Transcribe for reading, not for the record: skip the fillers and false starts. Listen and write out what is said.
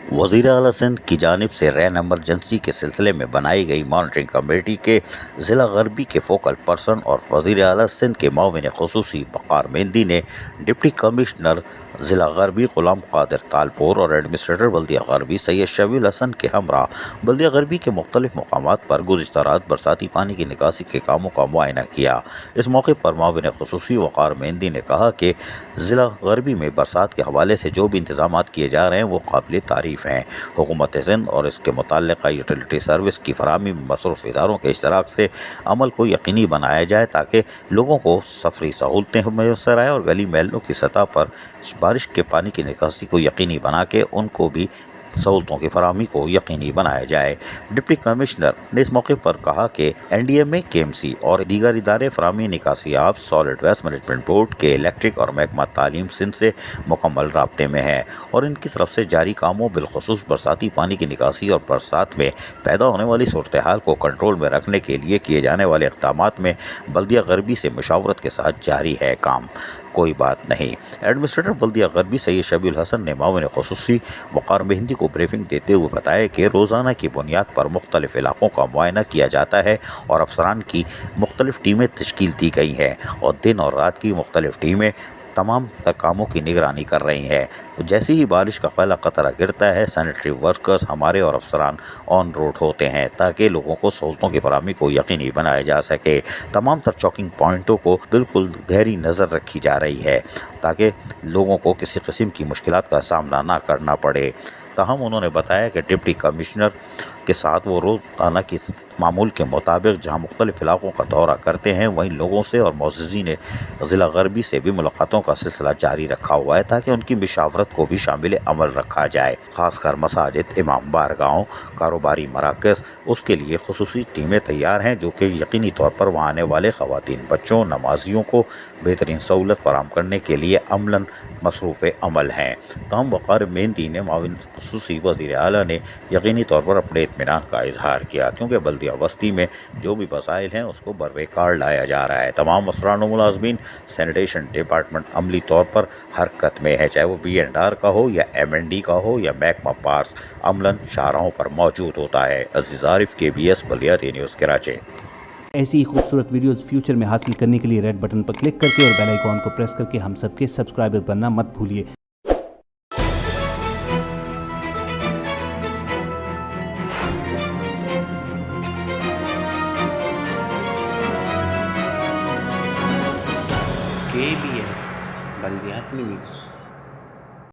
वज़ीर आला सिंध की जानिब से रैन एमरजेंसी के सिलसिले में बनाई गई मॉनिटरिंग कमेटी के ज़िला गरबी के फोकल पर्सन और वज़ीर आला सिंध के मुआविन ख़ुसूसी वक़ार मेहंदी ने डिप्टी कमिश्नर ज़िला गरबी ग़ुलाम क़ादिर तालपुर और एडमिनिस्ट्रेटर बल्दिया गरबी सैयद शबील हसन के हमरा बल्दिया गरबी के मुख्तलिफ मकामात पर गुज़िश्ता रात बरसाती पानी की निकासी के कामों का मुआयना किया। इस मौके पर मुआविन ख़ुसूसी वक़ार मेहंदी ने कहा कि ज़िला गरबी में बरसात के हवाले से जो भी इंतज़ामात किए जा रहे हैं वो काबिल तारीफ़ हैं। हुकूमत सिंध और इसके मुताल्लिक़ा यूटिलिटी सर्विस की फराहमी में मसरूफ़ इदारों के इश्तराक से अमल को यकीनी बनाया जाए ताकि लोगों को सफरी सहूलतें मैसर आएँ और गली महलों की सतह पर बारिश के पानी की निकासी को यकीनी बना के उनको भी सहूलतों की फराहमी को यकीनी बनाया जाए। डिप्टी कमिश्नर ने इस मौके पर कहा कि NDMA, KMC और दीगर इदारे फराहमी निकासियाब सॉलिड वेस्ट मैनेजमेंट बोर्ड के इलेक्ट्रिक और महकमा तालीम सिंध से मुकम्मल राब्ते में हैं और इनकी तरफ से जारी कामों बिलखुसूस बरसाती पानी की निकासी और बरसात में पैदा होने वाली सूरत हाल को कंट्रोल में रखने के लिए किए जाने वाले इक़दामात में बल्दिया गरबी से मुशावरत के साथ जारी है काम, कोई बात नहीं। एडमिनिस्ट्रेटर बल्दिया गरबी सैयद शबील हसन ने मुआविन ख़ुसूसी वक़ार मेहंदी को ब्रीफिंग देते हुए बताया कि रोज़ाना की बुनियाद पर मुख्तलिफ इलाकों का मुआयना किया जाता है और अफसरान की मुख्तलिफ टीमें तश्कील दी गई हैं और दिन और रात की मुख्तलिफ टीमें तमाम कामों की निगरानी कर रही हैं। जैसे ही बारिश का पहला कतरा गिरता है सैनिटरी वर्कर्स हमारे और अफसरान ऑन रोड होते हैं ताकि लोगों को सहूलतों की फराहमी को यकीनी बनाया जा सके। तमाम तर चौकिंग पॉइंटों को बिल्कुल गहरी नज़र रखी जा रही है ताकि लोगों को किसी किस्म की मुश्किलात का सामना ना करना पड़े। ताहम उन्होंने बताया कि डिप्टी कमिश्नर के साथ वो रोज़ाना की मामूल के मुताबिक जहाँ मुख्तलिफ इलाकों का दौरा करते हैं वहीं लोगों से और मुअज़्ज़िज़ीन ज़िला गरबी से भी मुलाकातों का सिलसिला जारी रखा हुआ है ताकि उनकी मशावरत को भी शामिल अमल रखा जाए। ख़ासकर मसाजिद, इमाम बारगाहों, कारोबारी मराकज़ उसके लिए खुसूसी टीमें तैयार हैं जो कि यकीनी तौर पर वहाँ आने वाले ख़वातीन, बच्चों, नमाजियों को बेहतरीन सहूलत फराहम करने के लिए अमलन मसरूफ़ अमल हैं। तमाम वक़ार मेहंदी ने मुआविन ख़ुसूसी वज़ीर आला ने यकीनी तौर पर अपने इत्मीनान का इजहार किया क्योंकि बल्दिया बस्ती में जो भी मसाइल हैं उसको बरवेकार लाया जा रहा है। तमाम अफसरान व मुलाज़मीन सैनिटेशन डिपार्टमेंट अमली तौर पर हरकत में है, चाहे वो B&R का हो या M&D का हो या महकमा पार्स अमलन शाहराहों पर मौजूद होता है। अज़ीज़ आरिफ, KBS बल्दिया न्यूज़ कराची। ऐसी ही खूबसूरत वीडियोस फ्यूचर में हासिल करने के लिए रेड बटन पर क्लिक करके और बेल आइकॉन को प्रेस करके हम सबके सब्सक्राइबर बनना मत भूलिए। KBS बल्दियाती न्यूज़।